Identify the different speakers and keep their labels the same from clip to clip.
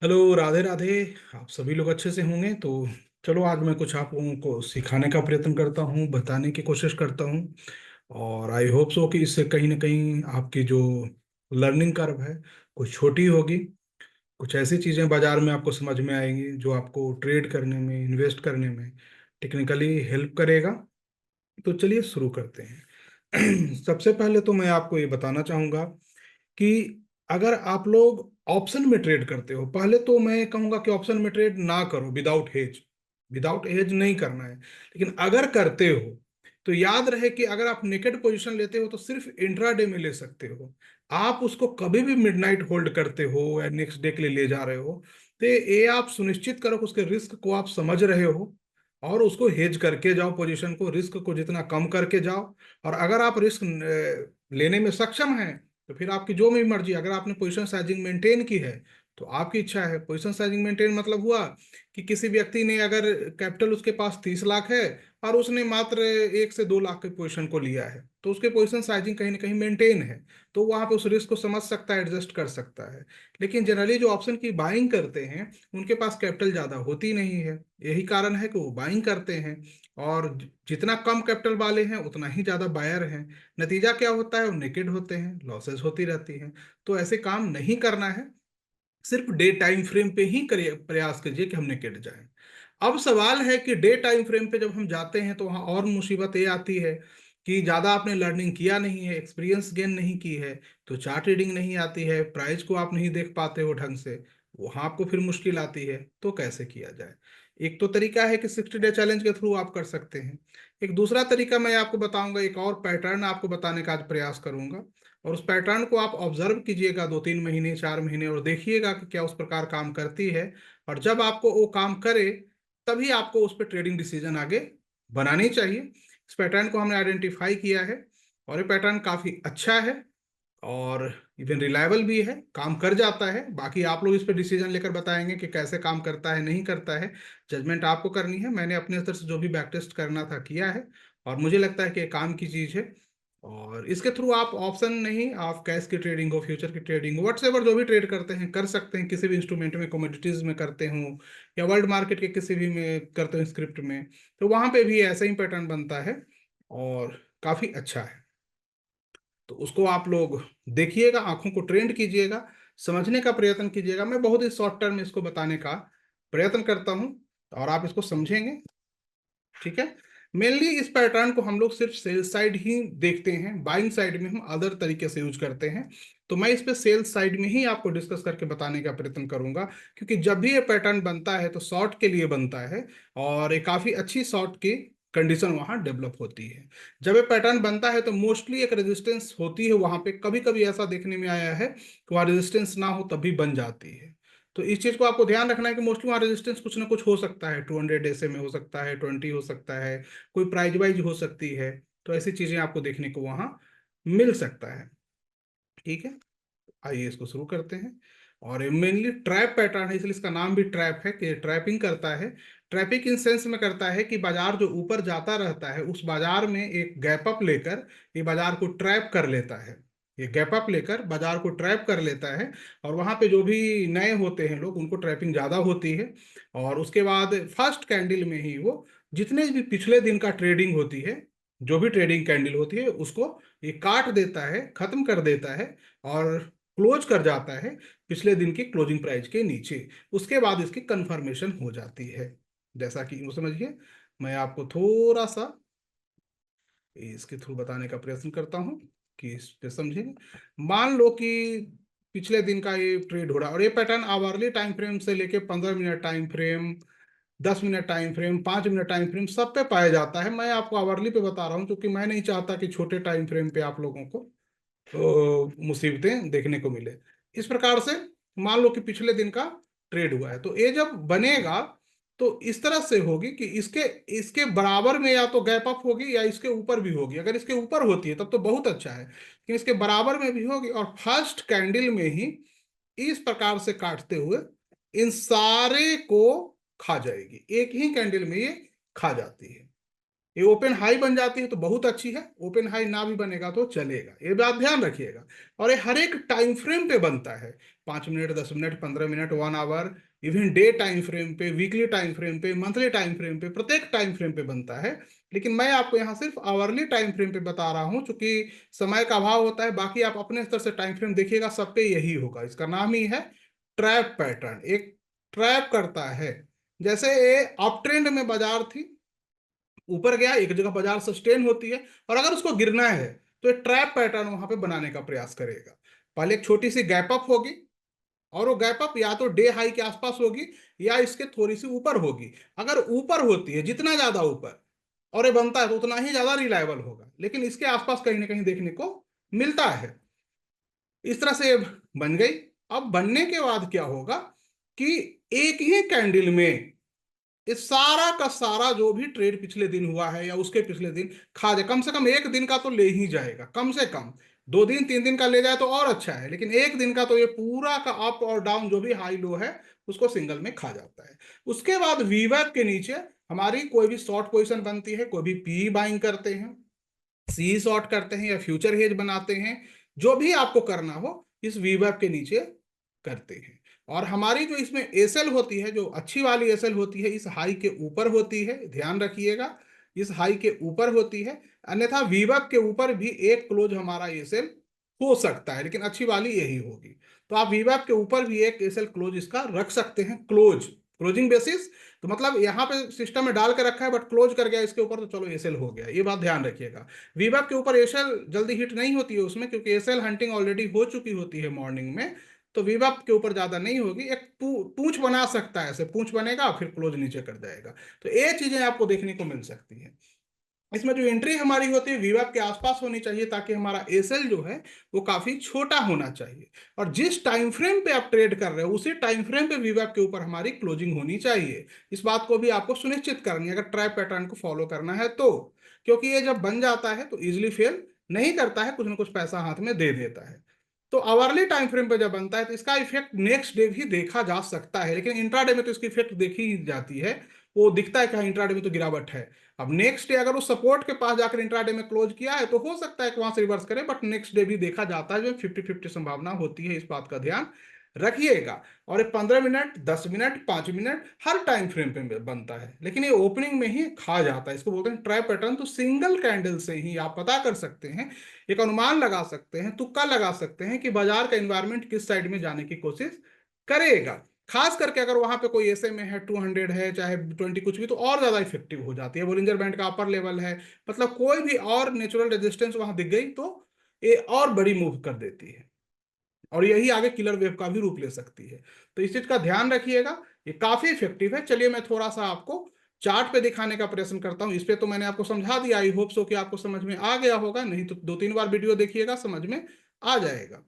Speaker 1: Hello, Radhe Radhe. आप सभी लोग अच्छे से होंगे तो चलो, आज मैं कुछ आप लोगों को सिखाने का प्रयत्न करता हूँ, बताने की कोशिश करता हूँ। और आई होप सो कि इससे कहीं ना कहीं आपकी जो लर्निंग कर्व है कुछ छोटी होगी। कुछ ऐसी चीज़ें बाजार में आपको समझ में आएंगी जो आपको ट्रेड करने में, इन्वेस्ट करने में टेक्निकली हेल्प करेगा। तो चलिए शुरू करते हैं। सबसे पहले तो मैं आपको ये बताना चाहूँगा कि अगर आप लोग ऑप्शन में ट्रेड करते हो, पहले तो मैं कहूंगा कि ऑप्शन में ट्रेड ना करो विदाउट हेज। विदाउट हेज नहीं करना है। लेकिन अगर करते हो तो याद रहे कि अगर आप नेकेड पोजीशन लेते हो तो सिर्फ इंट्राडे में ले सकते हो। आप उसको कभी भी मिडनाइट होल्ड करते हो या नेक्स्ट डे के लिए ले जा रहे हो, तो ये आप सुनिश्चित करो कि उसके रिस्क को आप समझ रहे हो और उसको हेज करके जाओ, पोजीशन को, रिस्क को जितना कम करके जाओ। और अगर आप रिस्क लेने में सक्षम हैं तो फिर आपकी जो भी मर्जी, अगर आपने पोजीशन साइजिंग मेंटेन की है तो आपकी इच्छा है। पोजीशन साइजिंग मेंटेन मतलब हुआ कि किसी व्यक्ति ने, अगर कैपिटल उसके पास 30 लाख है और उसने मात्र 1 से 2 लाख की पोजीशन को लिया है, तो उसके पोजीशन साइजिंग कहीं ना कहीं मेंटेन है। तो वहां पे उस रिस्क को समझ सकता है, एडजस्ट कर सकता है। लेकिन जनरली जो ऑप्शन की बाइंग करते हैं उनके पास कैपिटल ज्यादा होती नहीं है। यही कारण है कि वो बाइंग करते हैं। और जितना कम कैपिटल वाले हैं उतना ही ज्यादा बायर हैं। नतीजा क्या होता है? वो नेकेड होते हैं, लॉसेस होती रहती हैं। तो ऐसे काम नहीं करना है। सिर्फ डे टाइम फ्रेम पे ही करिए, प्रयास कीजिए कि हम नेकेड जाएं। अब सवाल है कि डे टाइम फ्रेम पे जब हम जाते हैं तो वहाँ और मुसीबत ये आती है कि ज़्यादा आपने लर्निंग किया नहीं है, एक्सपीरियंस गेन नहीं की है, तो चार्ट रीडिंग नहीं आती है, प्राइस को आप नहीं देख पाते हो ढंग से। वहाँ आपको फिर मुश्किल आती है। तो कैसे किया जाए? एक तो तरीका है कि 60 डे चैलेंज के थ्रू आप कर सकते हैं। एक दूसरा तरीका मैं आपको बताऊंगा, एक और पैटर्न आपको बताने का आज प्रयास करूंगा। और उस पैटर्न को आप ऑब्जर्व कीजिएगा 2-3 महीने, 4 महीने, और देखिएगा कि क्या उस प्रकार काम करती है। और जब आपको वो काम करे तभी आपको उस पर ट्रेडिंग डिसीजन आगे बनानी चाहिए। इस पैटर्न को हमने आइडेंटिफाई किया है और ये पैटर्न काफी अच्छा है और इवन रिलायबल भी है, काम कर जाता है। बाकी आप लोग इस पर डिसीजन लेकर बताएंगे कि कैसे काम करता है, नहीं करता है। जजमेंट आपको करनी है। मैंने अपने स्तर से जो भी बैक टेस्ट करना था किया है और मुझे लगता है कि ये काम की चीज है। और इसके थ्रू आप ऑप्शन नहीं, आप कैश की ट्रेडिंग हो, फ्यूचर की ट्रेडिंग हो, व्हाट्सएवर जो भी ट्रेड करते हैं कर सकते हैं। किसी भी इंस्ट्रूमेंट में, कमोडिटीज में करते हो या वर्ल्ड मार्केट के किसी भी में करते हो, स्क्रिप्ट में, तो वहां पे भी ऐसा ही पैटर्न बनता है और काफी अच्छा है। तो उसको आप लोग देखिएगा, आंखों को ट्रेंड कीजिएगा, समझने का प्रयत्न कीजिएगा। मैं बहुत ही शॉर्ट टर्म में इसको बताने का प्रयत्न करता हूं और आप इसको समझेंगे। ठीक है। मेनली इस पैटर्न को हम लोग सिर्फ सेल साइड ही देखते हैं, बाइंग साइड में हम अदर तरीके से यूज करते हैं। तो मैं इस पे सेल साइड में ही आपको डिस्कस करके बताने का प्रयत्न करूंगा, क्योंकि जब भी ये पैटर्न बनता है तो शॉर्ट के लिए बनता है और ये काफी अच्छी शॉर्ट की कंडीशन वहां डेवलप होती है। जब ये पैटर्न बनता है तो मोस्टली एक रेजिस्टेंस होती है वहां पे। कभी कभी ऐसा देखने में आया है कि वहां रेजिस्टेंस ना हो तब भी बन जाती है। तो इस चीज को आपको ध्यान रखना है कि मोस्टली वहाँ रेजिस्टेंस कुछ ना कुछ हो सकता है। 200 ऐसे में हो सकता है, 20 हो सकता है, कोई प्राइज वाइज हो सकती है। तो ऐसी चीजें आपको देखने को वहां मिल सकता है। ठीक है। आइए इसको शुरू करते हैं। और मेनली ट्रैप पैटर्न है, इसलिए इसका नाम भी ट्रैप है कि ट्रैपिंग करता है। ट्रैपिंग इन सेंस में करता है कि बाजार जो ऊपर जाता रहता है उस बाजार में एक गैप अप लेकर ये बाजार को ट्रैप कर लेता है। ये गैप अप लेकर बाजार को ट्रैप कर लेता है। और वहां पे जो भी नए होते हैं लोग, उनको ट्रैपिंग ज्यादा होती है। और उसके बाद फर्स्ट कैंडल में ही वो जितने भी पिछले दिन का ट्रेडिंग होती है, जो भी ट्रेडिंग कैंडल होती है, उसको ये काट देता है, खत्म कर देता है और क्लोज कर जाता है पिछले दिन की क्लोजिंग प्राइस के नीचे। उसके बाद इसकी कंफर्मेशन हो जाती है। जैसा कि वो समझिए, मैं आपको थोड़ा सा इसके थ्रू बताने का प्रयत्न करता हूं कि इस पे समझेंगे। मान लो कि पिछले दिन का ये ट्रेड हो रहा है और ये पैटर्न आवरली टाइम फ्रेम से लेके 15 minute time frame, 10 minute time frame, 5 minute time frame, सब पे पाया जाता है। मैं आपको आवरली पे बता रहा हूँ क्योंकि मैं नहीं चाहता कि छोटे टाइम फ्रेम पे आप लोगों को मुसीबतें देखने को मिले। इस प्रकार से मान लो कि पिछले दिन का ट्रेड हुआ है तो ये जब बनेगा तो इस तरह से होगी कि इसके इसके बराबर में या तो गैप अप होगी या इसके ऊपर भी होगी। अगर इसके ऊपर होती है तब तो बहुत अच्छा है, लेकिन इसके बराबर में भी होगी और फर्स्ट कैंडल में ही इस प्रकार से काटते हुए इन सारे को खा जाएगी। एक ही कैंडल में ये खा जाती है। ये ओपन हाई बन जाती है तो बहुत अच्छी है, ओपन हाई ना भी बनेगा तो चलेगा, ये बात ध्यान रखिएगा। और ये हर एक टाइम फ्रेम पे बनता है, 5 minute, 10 minute, 15 minute, 1 hour, even day time frame पे, वीकली टाइम फ्रेम पे, मंथली टाइम फ्रेम पे, प्रत्येक टाइम फ्रेम पे बनता है। लेकिन मैं आपको यहाँ सिर्फ आवरली टाइम फ्रेम पे बता रहा हूँ, चूंकि समय का अभाव होता है। बाकी आप अपने स्तर से टाइम फ्रेम देखिएगा, सब पे यही होगा। इसका नाम ही है ट्रैप पैटर्न, एक ट्रैप करता है। जैसे ये अप ट्रेंड में बाजार थी, ऊपर गया, एक जगह बाजार सस्टेन होती है, और अगर उसको गिरना है तो एक ट्रैप पैटर्न वहां पे बनाने का प्रयास करेगा। पहले एक छोटी सी गैप अप होगी, और वो गैप अप या तो डे हाई के आसपास होगी या इसके थोड़ी सी ऊपर होगी। अगर ऊपर होती है, जितना ज्यादा ऊपर और ये बनता है तो उतना ही ज्यादा रिलायबल होगा, लेकिन इसके आसपास कहीं ना कहीं देखने को मिलता है। इस तरह से ये बन गई। अब बनने के बाद क्या होगा कि एक ही कैंडल में ये सारा का सारा जो भी ट्रेड पिछले दिन हुआ है या उसके पिछले दिन खा जाए, कम से कम एक दिन का तो ले ही जाएगा, कम से कम 2 दिन 3 दिन का ले जाए तो और अच्छा है, लेकिन एक दिन का तो ये पूरा का अप और डाउन जो भी हाई लो है उसको सिंगल में खा जाता है। उसके बाद वीवैप के नीचे हमारी कोई भी शॉर्ट पोजीशन बनती है, कोई भी पी बाइंग करते हैं, सी शॉर्ट करते हैं, या फ्यूचर हेज बनाते हैं, जो भी आपको करना हो इस वीवैप के नीचे करते हैं। और हमारी जो इसमें एसएल होती है, जो अच्छी वाली एसएल होती है, इस हाई के ऊपर होती है, ध्यान रखिएगा, इस हाई के ऊपर होती है। अन्यथा वीवैप के ऊपर भी एक क्लोज हमारा एसएल हो सकता है, लेकिन अच्छी वाली यही होगी। तो आप वीवैप के ऊपर भी एक एसएल क्लोज इसका रख सकते हैं, क्लोजिंग बेसिस। तो मतलब यहाँ पे सिस्टम में डाल के रखा है बट क्लोज कर गया इसके ऊपर, तो चलो एसएल हो गया, ये बात ध्यान रखिएगा। वीवैप के ऊपर एसएल जल्दी हिट नहीं होती है उसमें, क्योंकि एसएल हंटिंग ऑलरेडी हो चुकी होती है मॉर्निंग में। तो वीवैप के ऊपर ज्यादा नहीं होगी, एक पूंछ बना सकता है, ऐसे पूंछ बनेगा फिर क्लोज नीचे कर जाएगा। तो ये चीजें आपको देखने को मिल सकती है। इसमें जो एंट्री हमारी होती है वीवैप के आसपास होनी चाहिए, ताकि हमारा एसएल जो है वो काफी छोटा होना चाहिए। और जिस टाइम फ्रेम पे आप ट्रेड कर रहे हो उसी टाइम फ्रेम पे वीवैप के ऊपर हमारी क्लोजिंग होनी चाहिए। इस बात को भी आपको सुनिश्चित करनी है, अगर ट्रैप पैटर्न को फॉलो करना है तो। क्योंकि ये जब बन जाता है तो इजिली फेल नहीं करता है, कुछ ना कुछ पैसा हाथ में दे देता है। तो आवरली टाइम फ्रेम पे जब बनता है तो इसका इफेक्ट नेक्स्ट डे भी देखा जा सकता है, लेकिन इंट्राडे में तो इसकी इफेक्ट देखी ही जाती है। वो दिखता है कि हाँ इंट्राडे में तो गिरावट है। अब नेक्स्ट डे अगर वो सपोर्ट के पास जाकर इंट्राडे में क्लोज किया है तो हो सकता है कि वहां से रिवर्स करे, बट नेक्स्ट डे भी देखा जाता है, जो 50-50 संभावना होती है, इस बात का ध्यान रखिएगा। और ये 15 मिनट, 10 मिनट, 5 मिनट हर टाइम फ्रेम पे बनता है, लेकिन ये ओपनिंग में ही खा जाता है, इसको बोलते हैं ट्राई पैटर्न। तो सिंगल कैंडल से ही आप पता कर सकते हैं, एक अनुमान लगा सकते हैं, तुक्का लगा सकते हैं कि बाजार का एनवायरमेंट किस साइड में जाने की कोशिश करेगा। खास करके अगर वहां पे कोई ऐसे में है 200 है चाहे 20 कुछ भी, तो और ज्यादा इफेक्टिव हो जाती है। बोलिंजर बैंड का अपर लेवल है, मतलब कोई भी और नेचुरल रेजिस्टेंस वहां दिख गई तो ये और बड़ी मूव कर देती है, और यही आगे किलर वेव का भी रूप ले सकती है। तो इस चीज का ध्यान रखिएगा, ये काफी इफेक्टिव है। चलिए मैं थोड़ा सा आपको चार्ट पे दिखाने का प्रयत्न करता हूँ। इस पे तो मैंने आपको समझा दिया, आई होप सो कि आपको समझ में आ गया होगा, नहीं तो 2-3 बार वीडियो देखिएगा, समझ में आ जाएगा।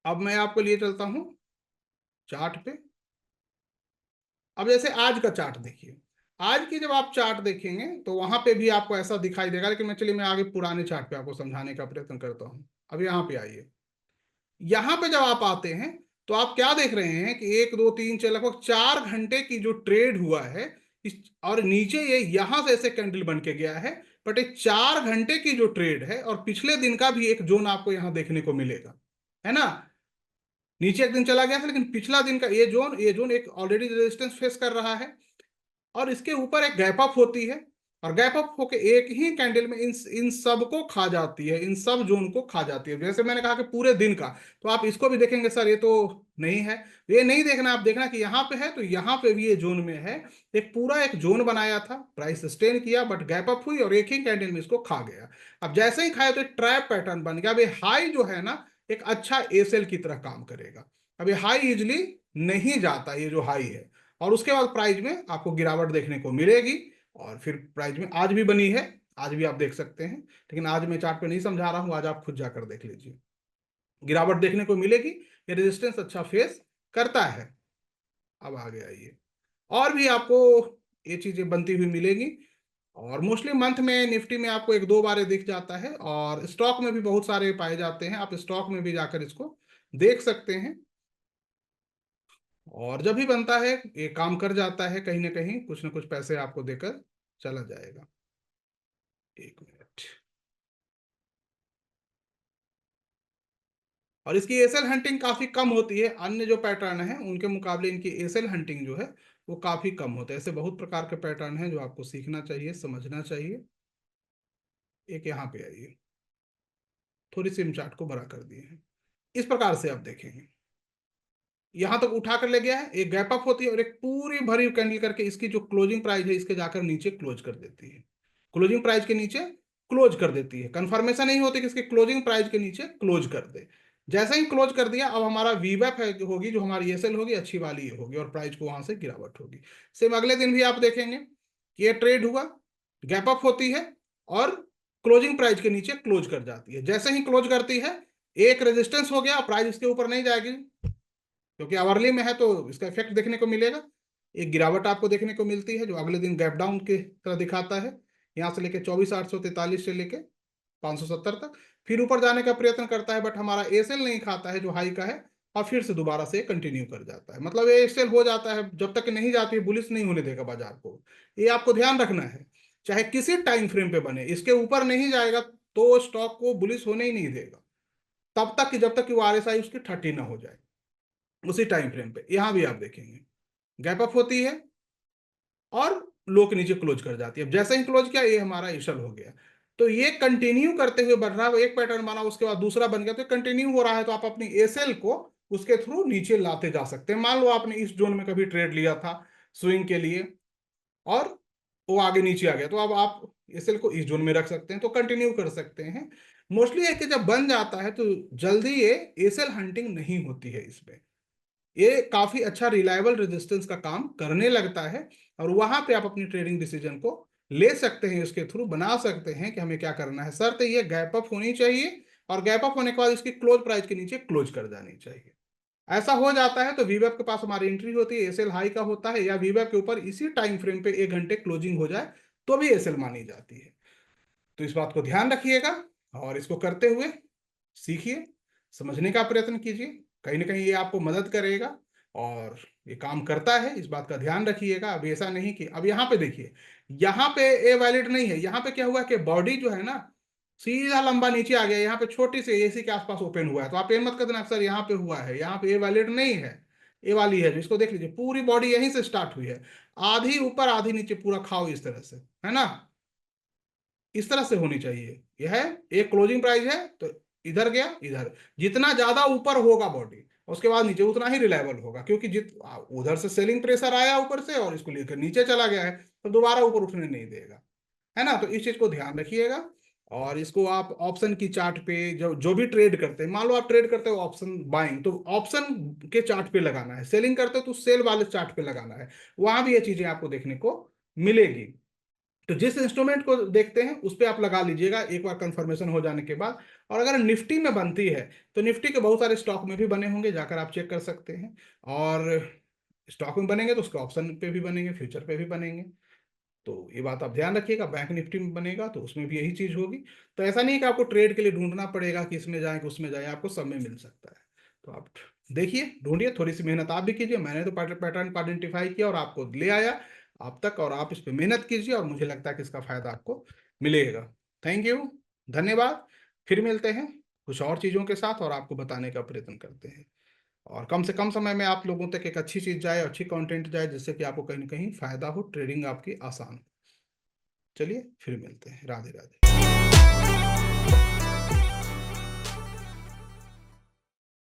Speaker 1: अब मैं आपको लिए चलता हूँ चार्ट पे। अब जैसे आज का चार्ट देखिए, आज की जब आप चार्ट देखेंगे तो वहां पे भी आपको ऐसा दिखाई देगा, लेकिन मैं आगे पुराने चार्ट पे आपको समझाने का प्रयत्न करता हूँ। अब यहाँ पे आइए, यहाँ पे जब आप आते हैं तो आप क्या देख रहे हैं कि 1 2 3 4 लगभग 4 घंटे की जो ट्रेड हुआ है इस, और नीचे ये यहां से ऐसे कैंडल बन के गया है। बट ये 4 घंटे की जो ट्रेड है, और पिछले दिन का भी एक जोन आपको यहां देखने को मिलेगा, है ना। नीचे एक दिन चला गया था, लेकिन पिछला दिन का ये जोन एक ऑलरेडी रेजिस्टेंस फेस कर रहा है, और इसके ऊपर एक गैप अप होती है, और गैप अप होके एक ही कैंडल में इन इन सब को खा जाती है, इन सब जोन को खा जाती है। जैसे मैंने कहा कि पूरे दिन का, तो आप इसको भी देखेंगे सर ये तो नहीं है, ये नहीं देखना, आप देखना कि यहाँ पे है तो यहाँ पे भी ये जोन में है। एक पूरा एक जोन बनाया था, प्राइस सस्टेन किया बट गैप अप हुई और एक ही कैंडल में इसको खा गया। अब जैसे ही खाया तो एक ट्रैप पैटर्न बन गया। अब ये हाई जो है ना एक अच्छा एसएल की तरह काम करेगा। अब ये हाई इजिली नहीं जाता, ये जो हाई है, और उसके बाद प्राइस में आपको गिरावट देखने को मिलेगी। और फिर प्राइस में आज भी बनी है, आज भी आप देख सकते हैं, लेकिन आज मैं चार्ट पे नहीं समझा रहा हूं, आज आप खुद जाकर देख लीजिए, गिरावट देखने को मिलेगी। ये रेजिस्टेंस अच्छा फेस करता है। अब आगे आइए, और भी आपको ये चीजें बनती हुई मिलेगी। और मोस्टली मंथ में निफ्टी में आपको 1-2 बार दिख जाता है, और स्टॉक में भी बहुत सारे पाए जाते हैं, आप स्टॉक में भी जाकर इसको देख सकते हैं। और जब भी बनता है ये काम कर जाता है कहीं ना कुछ पैसे आपको देकर चला जाएगा। एक मिनट। और इसकी एसएल हंटिंग काफी कम होती है, अन्य जो पैटर्न है उनके मुकाबले इनकी एसएल हंटिंग जो है वो काफी कम होता है। ऐसे बहुत प्रकार के पैटर्न हैं जो आपको सीखना चाहिए, समझना चाहिए। एक यहाँ पे आइए, थोड़ी सी चार्ट को बड़ा कर दिए हैं। इस प्रकार से आप देखेंगे, यहां तक उठा कर ले गया है, एक गैप अप होती है और एक पूरी भरी कैंडल करके इसकी जो क्लोजिंग प्राइस है इसके जाकर नीचे क्लोज कर देती है। क्लोजिंग प्राइस के नीचे क्लोज कर देती है। कंफर्मेशन नहीं होती कि इसके क्लोजिंग प्राइस के नीचे क्लोज कर दे। जैसे ही क्लोज कर दिया, अब हमारा वीवैप है होगी, जो हमारी एसएल होगी अच्छी वाली ये होगी और प्राइस को वहां से गिरावट होगी। सेम अगले दिन भी आप देखेंगे कि ये ट्रेड हुआ, गैप अप होती है और क्लोजिंग प्राइस के नीचे क्लोज कर जाती है। जैसे ही क्लोज करती है, एक रेजिस्टेंस हो गया, प्राइस इसके ऊपर नहीं जाएगी क्योंकि आवरली में है तो इसका इफेक्ट देखने को मिलेगा। एक गिरावट आपको देखने को मिलती है जो अगले दिन गैप डाउन की तरह दिखाता है, यहाँ से लेके 24,843 से लेके 570 तक। फिर ऊपर जाने का प्रयत्न करता है, बट हमारा एसएल नहीं खाता है जो हाई का है, और फिर से दोबारा से कंटिन्यू कर जाता है। मतलब ये एसएल हो जाता है, जब तक नहीं जाती है बुलिश नहीं होने देगा बाजार को। ये आपको ध्यान रखना है, चाहे किसी टाइम फ्रेम पे बने, इसके ऊपर नहीं जाएगा तो स्टॉक को बुलिश होने ही नहीं देगा, तब तक कि जब तक कि वो आरएसआई उसकी 30 ना हो जाए। उसी टाइम फ्रेम पे यहां भी आप देखेंगे गैप अप होती है और लो के नीचे क्लोज कर जाती है। जैसे ही क्लोज किया, ये हमारा इशल हो गया। तो ये कंटिन्यू करते हुए बढ़ रहा है, एक पैटर्न बना उसके बाद दूसरा बन गया, तो कंटिन्यू हो रहा है। तो आप अपनी एसएल को उसके थ्रू नीचे लाते जा सकते हैं। मान लो आपने इस जोन में कभी ट्रेड लिया था स्विंग के लिए और वो आगे नीचे आ गया, तो अब आप एसएल को इस जोन में रख सकते हैं, तो कंटिन्यू कर सकते हैं। मोस्टली है कि जब बन जाता है तो जल्दी ये एसएल हंटिंग नहीं होती है इसमें। ये काफी अच्छा रिलायबल रेजिस्टेंस का काम करने लगता है और वहां पे आप अपनी ट्रेडिंग डिसीजन को ले सकते हैं, इसके थ्रू बना सकते हैं कि हमें क्या करना है। शर्त ये गैप अप होनी चाहिए और गैप अप होने के बाद इसकी क्लोज प्राइस के नीचे क्लोज कर जानी चाहिए। ऐसा हो जाता है तो वीवेब के पास हमारी एंट्री होती है, एसएल हाई का होता है, या वीवेब के ऊपर इसी टाइम फ्रेम पे 1 घंटे क्लोजिंग हो जाए तो भी एसएल मानी जाती है। तो इस बात को ध्यान रखिएगा और इसको करते हुए सीखिए, समझने का प्रयत्न कीजिए, कहीं ना कहीं ये आपको मदद करेगा और ये काम करता है, इस बात का ध्यान रखिएगा। अब ऐसा नहीं कि अब यहाँ पे देखिए, यहाँ पे ए वैलिड नहीं है। यहाँ पे क्या हुआ कि बॉडी जो है ना सीधा लंबा नीचे आ गया, यहाँ पे छोटी सी एसी के आसपास ओपन हुआ है, तो आप ये मत कर देना सर यहाँ पे हुआ है, यहाँ पे ए वैलिड नहीं है। ए वाली है जो, इसको देख लीजिए, पूरी बॉडी यहीं से स्टार्ट हुई है, आधी ऊपर आधी नीचे, पूरा खाओ इस तरह से, है ना। इस तरह से होनी चाहिए। यह है एक क्लोजिंग प्राइस है तो इधर गया इधर, जितना ज्यादा ऊपर होगा बॉडी उसके बाद नीचे उतना ही रिलायबल होगा, क्योंकि उधर से सेलिंग प्रेशर आया ऊपर से और इसको लेकर नीचे चला गया है तो दोबारा ऊपर उठने नहीं देगा, है ना। तो इस चीज को ध्यान रखिएगा। और इसको आप ऑप्शन की चार्ट पे जो जो भी ट्रेड करते हैं, मान लो आप ट्रेड करते हो ऑप्शन बाइंग, तो ऑप्शन के चार्ट पे लगाना है। सेलिंग करते हो तो सेल वाले चार्ट पे लगाना है, वहां भी ये चीजें आपको देखने को मिलेगी। तो जिस इंस्ट्रूमेंट को देखते हैं उस पर आप लगा लीजिएगा एक बार कंफर्मेशन हो जाने के बाद। और अगर निफ्टी में बनती है तो निफ्टी के बहुत सारे स्टॉक में भी बने होंगे, जाकर आप चेक कर सकते हैं। और स्टॉक में बनेंगे तो उसके ऑप्शन पे भी बनेंगे, फ्यूचर पे भी बनेंगे। तो ये बात आप ध्यान रखिएगा। बैंक निफ्टी में बनेगा तो उसमें भी यही चीज होगी। तो ऐसा नहीं कि आपको ट्रेड के लिए ढूंढना पड़ेगा कि इसमें जाए कि उसमें जाए, आपको सब में मिल सकता है। तो आप देखिए, ढूंढिए, थोड़ी सी मेहनत आप भी कीजिए। मैंने तो पैटर्न को आइडेंटिफाई किया और आपको ले आया आप तक, और आप इस पर मेहनत कीजिए और मुझे लगता है कि इसका फायदा आपको मिलेगा। थैंक यू, धन्यवाद। फिर मिलते हैं कुछ और चीज़ों के साथ और आपको बताने का प्रयत्न करते हैं, और कम से कम समय में आप लोगों तक एक अच्छी चीज़ जाए, अच्छी कंटेंट जाए, जिससे कि आपको कहीं ना कहीं फायदा हो, ट्रेडिंग आपकी आसान हो। चलिए फिर मिलते हैं। राधे राधे।